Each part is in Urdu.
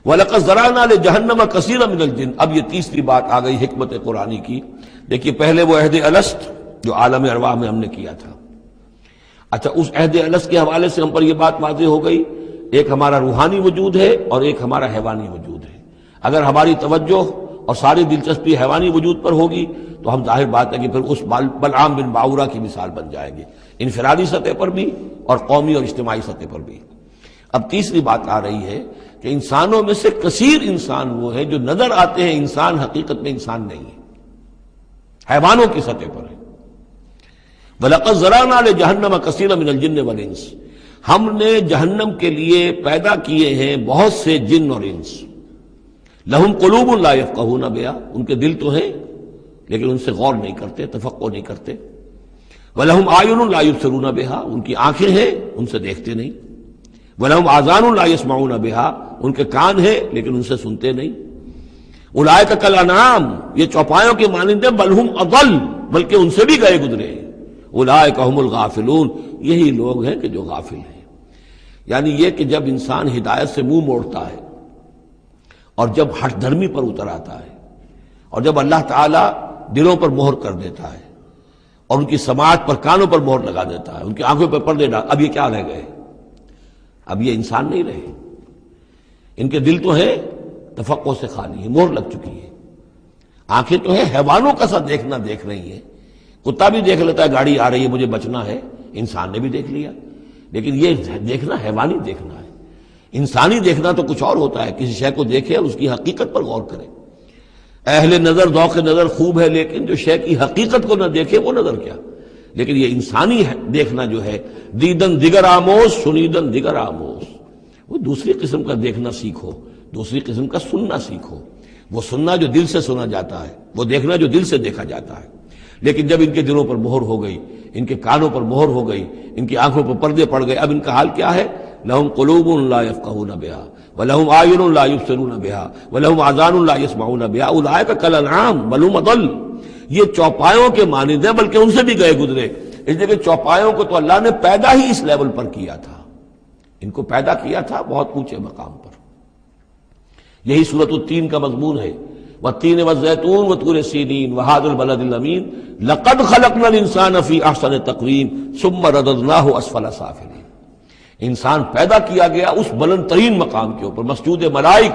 وَلَقَدْ ذَرَأْنَا لِجَهَنَّمَ كَثِيرًا مِنَ الْجِنِّ. اب یہ تیسری بات آ گئی حکمت قرآنی کی. دیکھیے پہلے وہ عہد الست جو عالم ارواح میں ہم نے کیا تھا. اچھا اس عہد الست کے حوالے سے ہم پر یہ بات واضح ہو گئی، ایک ہمارا روحانی وجود ہے اور ایک ہمارا حیوانی وجود ہے. اگر ہماری توجہ اور ساری دلچسپی حیوانی وجود پر ہوگی تو ہم ظاہر بات ہے کہ پھر اس بلعام بن باورہ کی مثال بن جائیں گے، انفرادی سطح پر بھی اور قومی اور اجتماعی سطح پر بھی. اب تیسری بات آ رہی ہے کہ انسانوں میں سے کثیر انسان وہ ہے جو نظر آتے ہیں انسان، حقیقت میں انسان نہیں ہے، حیوانوں کی سطح پر ہے. وَلَقَدْ ذَرَأْنَا لِجَهَنَّمَ كَثِيرًا مِنَ الْجِنِّ وَالْإِنسِ. ہم نے جہنم کے لیے پیدا کیے ہیں بہت سے جن اور انس. لَهُمْ قُلُوبٌ لَا يَفْقَهُونَ بِهَا. ان کے دل تو ہیں لیکن ان سے غور نہیں کرتے، تفقہ نہیں کرتے. وَلَهُمْ أَعْيُنٌ لَا يُبْصِرُونَ بِهَا. ان کی آنکھیں ہیں ان سے دیکھتے نہیں. وَلَهُمْ آذَانٌ لَا يَسْمَعُونَ بِهَا. ان کے کان ہیں لیکن ان سے سنتے نہیں. أُولَٰئِكَ كَالْأَنْعَامِ. یہ چوپایوں کے مانند ہیں، بل ہم اضل، بلکہ ان سے بھی گئے گزرے. أُولَٰئِكَ هُمُ الْغَافِلُونَ. یہی لوگ ہیں کہ جو غافل ہیں. یعنی یہ کہ جب انسان ہدایت سے منہ موڑتا ہے اور جب ہٹ دھرمی پر اتر آتا ہے اور جب اللہ تعالیٰ دلوں پر مہر کر دیتا ہے اور ان کی سماعت پر کانوں پر مہر لگا دیتا ہے، ان کی آنکھوں پر پردے ڈال، اب یہ کیا رہ گئے؟ اب یہ انسان نہیں رہے. ان کے دل تو ہیں تفقع سے خالی ہے، مہر لگ چکی ہے. آنکھیں تو ہیں حیوانوں کا سا دیکھنا دیکھ رہی ہیں. کتا بھی دیکھ لیتا ہے گاڑی آ رہی ہے مجھے بچنا ہے، انسان نے بھی دیکھ لیا. لیکن یہ دیکھنا حیوانی دیکھنا ہے. انسانی دیکھنا تو کچھ اور ہوتا ہے، کسی شے کو دیکھے اور اس کی حقیقت پر غور کرے. اہل نظر ذوق نظر خوب ہے لیکن جو شے کی حقیقت کو نہ دیکھے وہ نظر کیا. لیکن یہ انسانی دیکھنا جو ہے، دیدن دیگر آموز سنیدن دیگر آموز، وہ دوسری قسم کا دیکھنا سیکھو، دوسری قسم کا سننا سیکھو. وہ سننا جو دل سے سنا جاتا ہے، وہ دیکھنا جو دل سے دیکھا جاتا ہے. لیکن جب ان کے دلوں پر مہر ہو گئی، ان کے کانوں پر مہر ہو گئی، ان کی آنکھوں پر پردے پڑ گئے، اب ان کا حال کیا ہے؟ لَهُمْ قُلُوبٌ لَا يَفْقَهُونَ بِهَا وَلَهُمْ أَعْيُنٌ لَا يُبْصِرُونَ بِهَا وَلَهُمْ آذَانٌ لَا يَسْمَعُونَ بِهَا أُولَٰئِكَ كَالْأَنْعَامِ بَلْ هُمْ أَضَلُّ. یہ چوپایوں کے مانند ہیں بلکہ ان سے بھی گئے گزرے. اس لیے کہ چوپایوں کو تو اللہ نے پیدا ہی اس لیول پر کیا تھا، ان کو پیدا کیا تھا بہت اونچے مقام پر. یہی سورۃ التین کا مضمون ہے، والتین والزیتون وطور سینین وہذا البلد الامین لقد خلقنا الانسان فی احسن تقویم ثم رددناہ اسفل سافلین. انسان پیدا کیا گیا اس بلند ترین مقام کے اوپر، مسجود ملائک.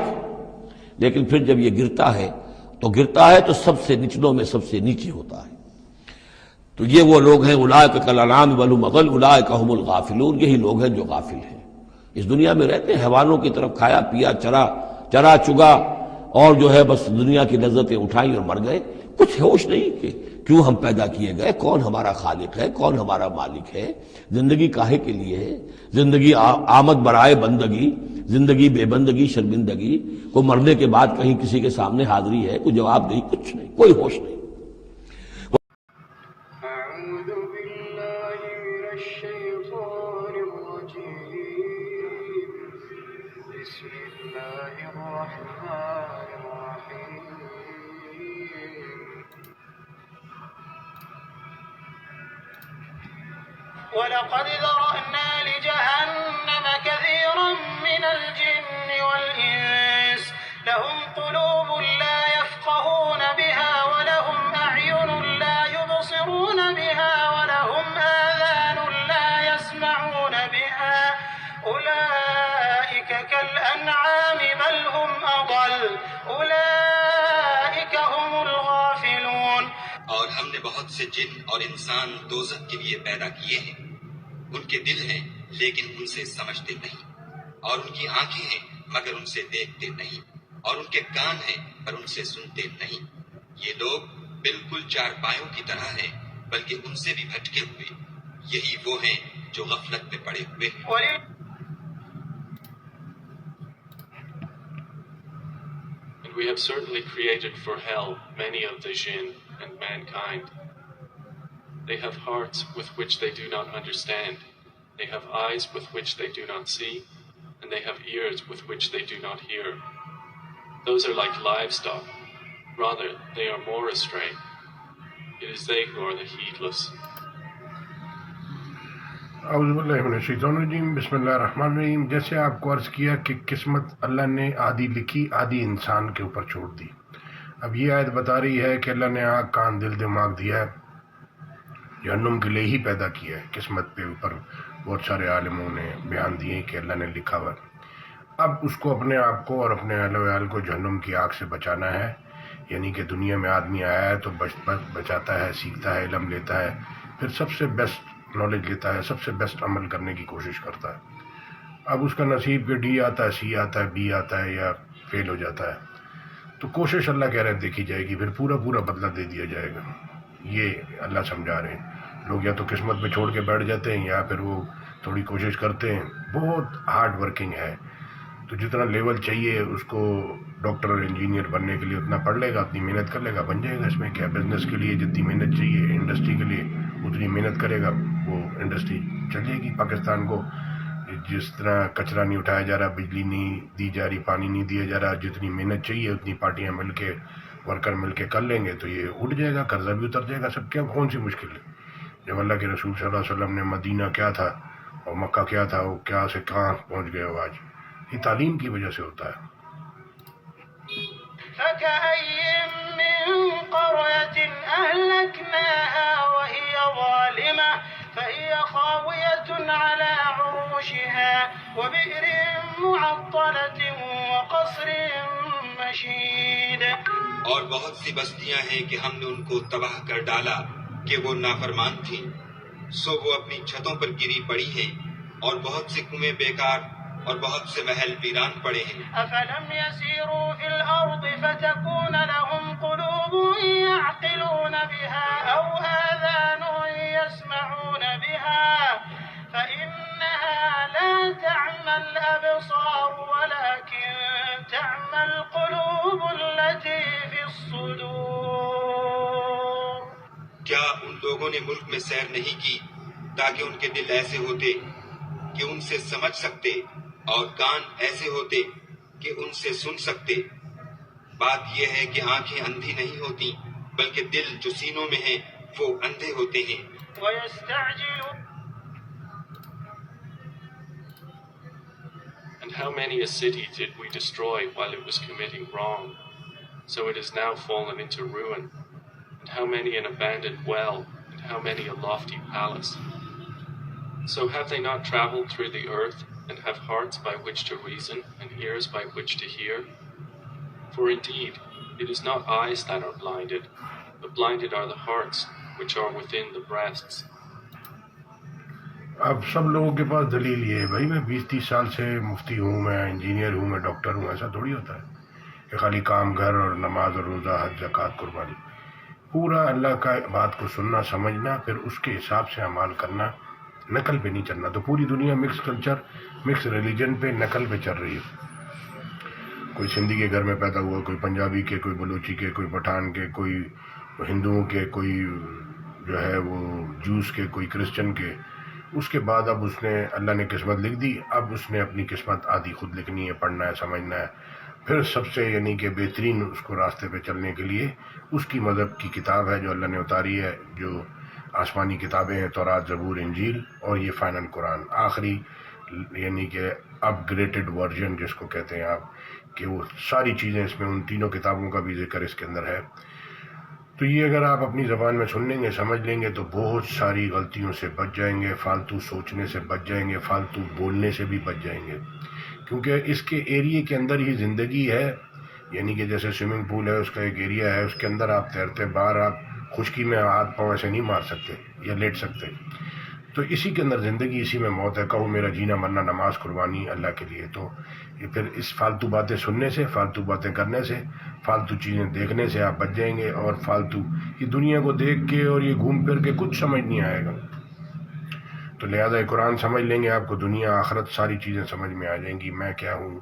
لیکن پھر جب یہ گرتا ہے تو سب سے نچلوں میں سب سے نیچے ہوتا ہے. تو یہ وہ لوگ ہیں اولئک کالانعام بل هم اضل اولئک هم الغافلون. یہی لوگ ہیں جو غافل ہیں، اس دنیا میں رہتے ہیں حیوانوں کی طرف، کھایا پیا چرا چگا اور جو ہے بس دنیا کی لذتیں اٹھائیں اور مر گئے. کچھ ہوش نہیں کہ کیوں ہم پیدا کیے گئے، کون ہمارا خالق ہے، کون ہمارا مالک ہے، زندگی کاہے کے لیے ہے، زندگی آمد برائے بندگی، زندگی بے بندگی شرمندگی، کو مرنے کے بعد کہیں کسی کے سامنے حاضری ہے، کوئی جواب نہیں، کچھ نہیں، کوئی ہوش نہیں. أعوذ بالله من الشيطان الرجيم. بسم الله الرحمن الرحيم. ولقد ذرأنا لجهنم كثيرا من الجن والإنس لهم قلوب لا يفقهون بها ولهم أعين لا يبصرون بها ولهم آذان لا يسمعون بها أولئك كالأنعام بل هم أضل أولئك هم الغافلون. اور ہم نے بہت سے جن اور انسان دوزخ کے لیے پیدا کیے ہیں. ان کے دل ہیں لیکن ان سے سمجھتے نہیں، اور ان کی آنکھیں ہیں مگر ان سے دیکھتے نہیں، اور ان کے کان ہیں پر ان سے سنتے نہیں. یہ لوگ بالکل چارپایوں کی طرح ہیں بلکہ ان سے بھی بھٹکے ہوئے. یہی وہ ہیں جو غفلت میں پڑے ہوئے ہیں. And we have certainly created for hell many of the jinn and mankind. They have hearts with which they do not understand. They have eyes with which they do not see. And they have ears with which they do not hear. Those are like livestock. Rather, they are more astray. It is they who are the heedless. اعوذ باللہ من الشیطان الرجیم، بسم اللہ الرحمن الرحیم۔ جیسے آپ کو عرض کیا کہ قسمت اللہ نے آدھی لکھی، آدھی انسان کے اوپر چھوڑ دی۔ اب یہ آیت بتا رہی ہے کہ اللہ نے آنکھ کان دل دماغ دیا ہے، جہنم کے لیے ہی پیدا کیا ہے۔ قسمت پہ اوپر بہت سارے عالموں نے بیان دیے کہ اللہ نے لکھا ہوا ہے۔ اب اس کو اپنے آپ کو اور اپنے اہل ویال کو جہنم کی آگ سے بچانا ہے، یعنی کہ دنیا میں آدمی آیا ہے تو بچاتا ہے، سیکھتا ہے، علم لیتا ہے، پھر سب سے بیسٹ نالج لیتا ہے، سب سے بیسٹ عمل کرنے کی کوشش کرتا ہے۔ اب اس کا نصیب کہ ڈی آتا ہے، سی آتا ہے، بی آتا ہے یا فیل ہو جاتا ہے، تو کوشش اللہ کہہ رہے ہیں دیکھی جائے گی، پھر پورا بدلہ دے دیا جائے گا۔ یہ اللہ سمجھا رہے ہیں۔ لوگ یا تو قسمت پہ چھوڑ کے بیٹھ جاتے ہیں یا پھر وہ تھوڑی کوشش کرتے ہیں۔ بہت ہارڈ ورکنگ ہے، تو جتنا لیول چاہیے اس کو ڈاکٹر اور انجینئر بننے کے لیے اتنا پڑھ لے گا، اتنی محنت کر لے گا، بن جائے گا۔ اس میں کیا، بزنس کے لیے جتنی محنت چاہیے، انڈسٹری کے لیے اتنی محنت کرے گا، وہ انڈسٹری چل جائے گی۔ پاکستان کو جس طرح کچرا نہیں اٹھایا جا رہا، بجلی نہیں دی جا رہی، پانی نہیں دیا جا رہا، جتنی محنت چاہیے اتنی پارٹیاں مل کے، ورکر مل کے کر لیں گے تو یہ اٹھ جائے گا، قرضہ بھی اتر جائے گا، سب کیا کون سی مشکل ہے۔ جب اللہ کے رسول صلی اللہ علیہ وسلم نے مدینہ کیا تھا اور مکہ کیا تھا، وہ کیا سے کہاں پہنچ گئے ہو آج، یہ تعلیم کی وجہ سے ہوتا ہے۔ فكأين من قرية أهلكناها وهي ظالمة فهي خاوية على عروشها وبئر معطلة وقصر مشيد۔ اور بہت سی بستیاں ہیں کہ ہم نے ان کو تباہ کر ڈالا کہ وہ نافرمان تھیں، سو وہ اپنی چھتوں پر گری پڑی ہیں، اور بہت سے کنویں بیکار اور بہت سے محل ویران پڑے ہیں۔ أفلم يسيروا في الأرض فتكون لهم قلوب يعقلون بها أو آذان يسمعون بها فإنها لا تعمى الأبصار ولكن تعمى القلوب التي في الصدور۔ کیا ان لوگوں نے ملک میں سیر نہیں کی تاکہ ان کے دل ایسے ہوتے کہ ان سے سمجھ سکتے اور کان ایسے ہوتے کہ ان سے سن سکتے؟ بات یہ ہے کہ آنکھیں اندھی نہیں ہوتی بلکہ دل جو سینوں میں ہیں وہ اندھے ہوتے ہیں۔ And how many a city did we destroy while it was committing wrong, so it is now fallen into ruin? And how many an abandoned well, and how many a lofty palace? So have they not traveled through the earth, and have hearts by which to reason, and ears by which to hear? For indeed, it is not eyes that are blinded, but blinded are the hearts which are within the breasts. اب سب لوگوں کے پاس دلیل یہ ہے، بھائی میں 20-30 سال سے مفتی ہوں، میں انجینئر ہوں، میں ڈاکٹر ہوں، ایسا تھوڑی ہوتا ہے کہ خالی کام گھر اور نماز اور روزہ، حج، زکوٰۃ، قربانی۔ پورا اللہ کا بات کو سننا، سمجھنا، پھر اس کے حساب سے اعمال کرنا، نقل پہ نہیں چلنا۔ تو پوری دنیا مکس کلچر، مکس ریلیجن پہ، نقل پہ چل رہی ہے۔ کوئی سندھی کے گھر میں پیدا ہوا، کوئی پنجابی کے، کوئی بلوچی کے، کوئی پٹھان کے، کوئی ہندوؤں کے، کوئی جو ہے وہ جوس کے، کوئی کرسچن کے۔ اس کے بعد اب اس نے، اللہ نے قسمت لکھ دی، اب اس نے اپنی قسمت آدھی خود لکھنی ہے، پڑھنا ہے، سمجھنا ہے۔ پھر سب سے یعنی کہ بہترین اس کو راستے پہ چلنے کے لیے اس کی مذہب کی کتاب ہے جو اللہ نے اتاری ہے، جو آسمانی کتابیں ہیں، تورات، زبور، انجیل، اور یہ فائنل قرآن، آخری یعنی کہ اپ گریڈڈ ورژن جس کو کہتے ہیں آپ، کہ وہ ساری چیزیں اس میں، ان تینوں کتابوں کا بھی ذکر اس کے اندر ہے۔ تو یہ اگر آپ اپنی زبان میں سن لیں گے، سمجھ لیں گے تو بہت ساری غلطیوں سے بچ جائیں گے، فالتو سوچنے سے بچ جائیں گے، فالتو بولنے سے بھی بچ جائیں گے، کیونکہ اس کے ایریے کے اندر ہی زندگی ہے۔ یعنی کہ جیسے سوئمنگ پول ہے، اس کا ایک ایریا ہے، اس کے اندر آپ تیرتے، باہر آپ خشکی میں ہاتھ پاؤں ایسے نہیں مار سکتے یا لیٹ سکتے، تو اسی کے اندر زندگی، اسی میں موت ہے۔ کہو میرا جینا مرنا نماز قربانی اللہ کے لیے۔ تو یہ پھر اس فالتو باتیں سننے سے، فالتو باتیں کرنے سے، فالتو چیزیں دیکھنے سے آپ بچ جائیں گے، اور فالتو یہ دنیا کو دیکھ کے اور یہ گھوم پھر کے کچھ سمجھ نہیں آئے گا۔ تو لہذا یہ قرآن سمجھ لیں گے، آپ کو دنیا آخرت ساری چیزیں سمجھ میں آ جائیں گی۔ میں کیا ہوں،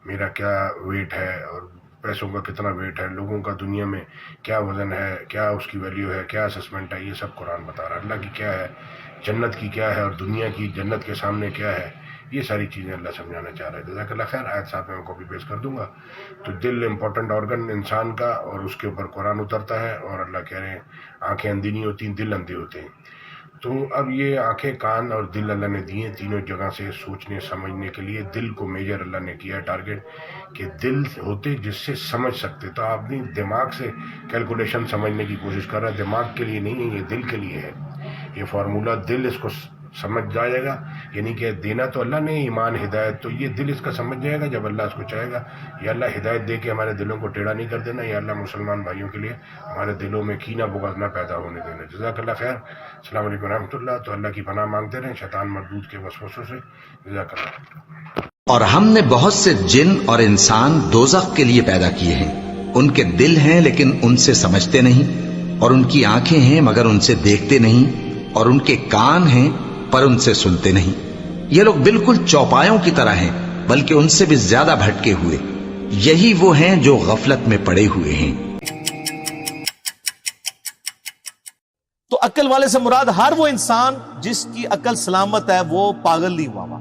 میرا کیا ویٹ ہے، اور پیسوں کا کتنا ویٹ ہے، لوگوں کا دنیا میں کیا وزن ہے، کیا اس کی ویلیو ہے، کیا اسسمنٹ ہے، یہ سب قرآن بتا رہا ہے۔ اللہ کی کیا ہے، جنت کی کیا ہے، اور دنیا کی جنت کے سامنے کیا ہے، یہ ساری چیزیں اللہ سمجھانا چاہ رہا ہے۔ جزاک اللہ خیر۔ آیت صاحب میں کاپی پیسٹ کر دوں گا۔ تو دل امپورٹنٹ آرگن انسان کا، اور اس کے اوپر قرآن اترتا ہے، اور اللہ کہہ رہے ہیں آنکھیں اندھی نہیں ہوتی، دل اندھے ہوتے ہیں۔ تو اب یہ آنکھیں کان اور دل اللہ نے دیے تینوں جگہ سے سوچنے سمجھنے کے لیے. دل کو میجر اللہ نے کیا ٹارگٹ کہ دل ہوتے جس سے سمجھ سکتے. تو آپ اپنی دماغ سے کیلکولیشن سمجھنے کی کوشش کر رہا ہے, دماغ کے لیے نہیں ہے, یہ دل کے لیے ہے. یہ فارمولہ دل اس کو سمجھ جائے گا, یعنی کہ دینا تو اللہ نے ایمان ہدایت, تو یہ دل اس کا سمجھ جائے گا جب اللہ اس کو چاہے گا. یا اللہ ہدایت دے کے ہمارے دلوں کو ٹیڑھا نہیں کر دینا, یا اللہ مسلمان بھائیوں کے لیے ہمارے دلوں میں کینہ بغض نہ پیدا ہونے دینا. جزاک اللہ خیر. السلام علیکم ورحمۃ اللہ. تو اللہ کی پناہ مانگتے رہیں شیطان مردود کے وسوسوں سے. جزاک اللہ. اور ہم نے بہت سے جن اور انسان دوزخ کے لیے پیدا کیے ہیں. ان کے دل ہیں لیکن ان سے سمجھتے نہیں, اور ان کی آنکھیں ہیں مگر ان سے دیکھتے نہیں, اور ان کے کان ہیں پر ان سے سنتے نہیں. یہ لوگ بالکل چوپایوں کی طرح ہیں بلکہ ان سے بھی زیادہ بھٹکے ہوئے. یہی وہ ہیں جو غفلت میں پڑے ہوئے ہیں. تو عقل والے سے مراد ہر وہ انسان جس کی عقل سلامت ہے, وہ پاگل نہیں ہوا.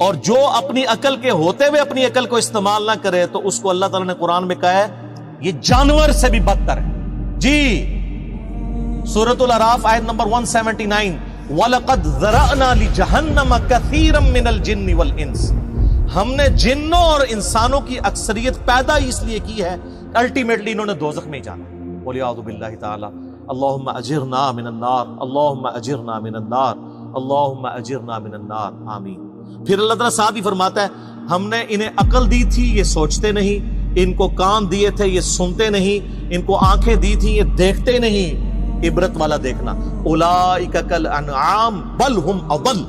اور جو اپنی عقل کے ہوتے ہوئے اپنی عقل کو استعمال نہ کرے تو اس کو اللہ تعالیٰ نے قرآن میں کہا ہے یہ جانور سے بھی بدتر ہے. جی سورۃ الاعراف آیت نمبر 179, وَلَقَدْ ذَرَأْنَا لِجَهَنَّمَ كَثِيرًا مِّنَ الْجِنِّ وَالْإِنسِ, ہم نے جنوں اور انسانوں کی اکثریت پیدا اس لیے کی ہے الٹیمیٹلی انہوں نے دوزخ میں جانا. وَلِعَوْذُ بِاللَّهِ تَعَالَى. اللہم اجرنا من النار, اللہم اجرنا من النار, اللہم اجرنا من النار, آمین. پھر اللہ تعالیٰ ساتھ ہی فرماتا ہے ہم نے انہیں عقل دی تھی یہ سوچتے نہیں, ان کو کان دیے تھے یہ سنتے نہیں, ان کو آنکھیں دی تھی یہ دیکھتے نہیں. عبرت والا دیکھنا. اولئک کالانعام بل ہم اضل,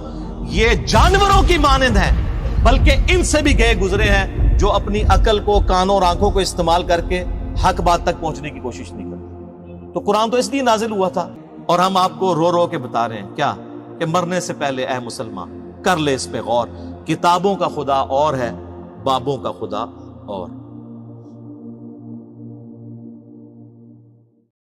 یہ جانوروں کی مانند ہیں بلکہ ان سے بھی گئے گزرے ہیں جو اپنی عقل کو, کانوں اور آنکھوں کو استعمال کر کے حق بات تک پہنچنے کی کوشش نہیں کرتے. تو قرآن تو اس لیے نازل ہوا تھا, اور ہم آپ کو رو رو کے بتا رہے ہیں کیا کہ مرنے سے پہلے اے مسلمان کر لے اس پہ غور. کتابوں کا خدا اور ہے, بابوں کا خدا اور.